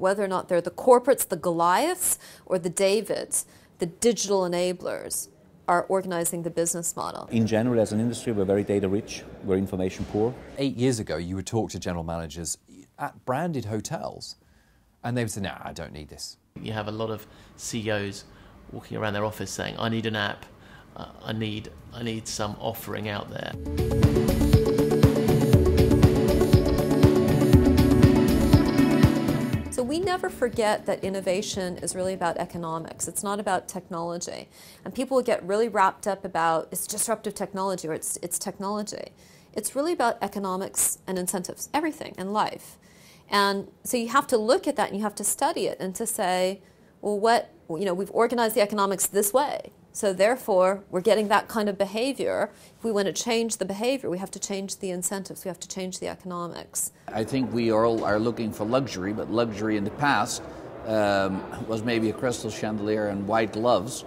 whether or not they're the corporates, the Goliaths, or the Davids, the digital enablers are organizing the business model. In general, as an industry, we're very data rich, we're information poor. 8 years ago, you would talk to general managers at branded hotels, and they would say, "Nah, I don't need this." You have a lot of CEOs walking around their office saying, "I need an app, I need some offering out there." So we never forget that innovation is really about economics. It's not about technology. And people get really wrapped up about it's disruptive technology or it's technology. It's really about economics and incentives, everything in life. And so you have to look at that and you have to study it and to say, well, we've organized the economics this way. So therefore, we're getting that kind of behavior. If we want to change the behavior, we have to change the incentives. We have to change the economics. I think we all are looking for luxury, but luxury in the past was maybe a crystal chandelier and white gloves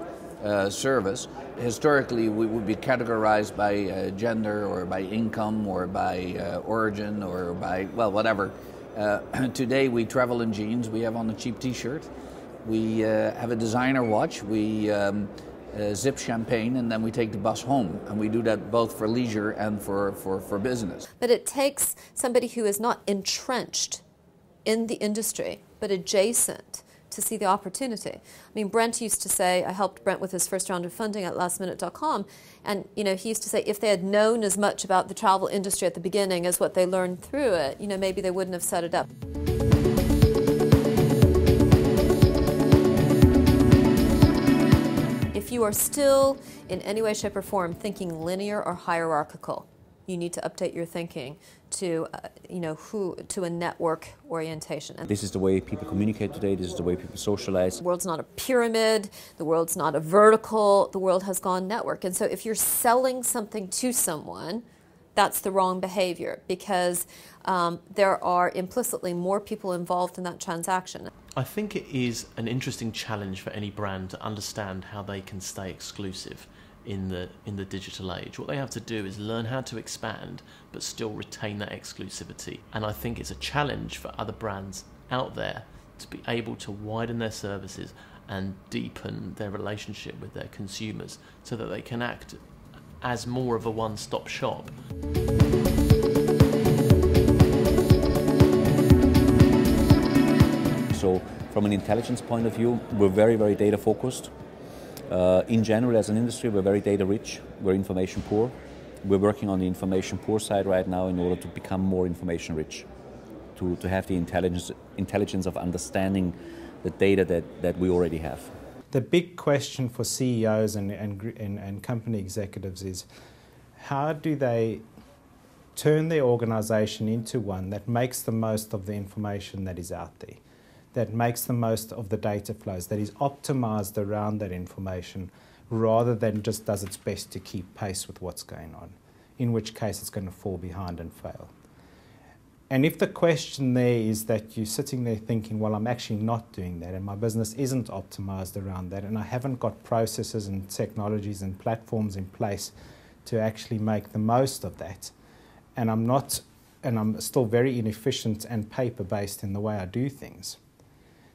service. Historically, we would be categorized by gender or by income or by origin or by, well, whatever. Today, we travel in jeans. We have on a cheap T-shirt. We have a designer watch. We zip champagne, and then we take the bus home. And we do that both for leisure and for business. But it takes somebody who is not entrenched in the industry, but adjacent to see the opportunity. I mean, Brent used to say, I helped Brent with his first round of funding at lastminute.com, and he used to say if they had known as much about the travel industry at the beginning as what they learned through it, maybe they wouldn't have set it up. If you are still in any way, shape, or form thinking linear or hierarchical, you need to update your thinking to, to a network orientation. This is the way people communicate today. This is the way people socialize. The world's not a pyramid. The world's not a vertical. The world has gone network. And so if you're selling something to someone, that's the wrong behavior because there are implicitly more people involved in that transaction. I think it is an interesting challenge for any brand to understand how they can stay exclusive in the digital age. What they have to do is learn how to expand but still retain that exclusivity. And I think it's a challenge for other brands out there to be able to widen their services and deepen their relationship with their consumers so that they can act as more of a one-stop shop. So from an intelligence point of view, we're very, very data focused. In general, as an industry, we're very data rich, we're information poor. We're working on the information poor side right now in order to become more information rich, to have the intelligence of understanding the data that we already have. The big question for CEOs and company executives is how do they turn their organisation into one that makes the most of the information that is out there, that makes the most of the data flows, that is optimised around that information rather than just does its best to keep pace with what's going on, in which case it's going to fall behind and fail. And if the question there is that you're sitting there thinking, well, I'm actually not doing that and my business isn't optimized around that and I haven't got processes and technologies and platforms in place to actually make the most of that, and I'm still very inefficient and paper-based in the way I do things,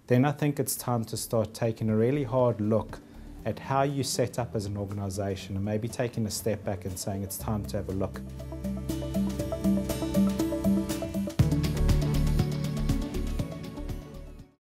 then I think it's time to start taking a really hard look at how you set up as an organization and maybe taking a step back and saying it's time to have a look.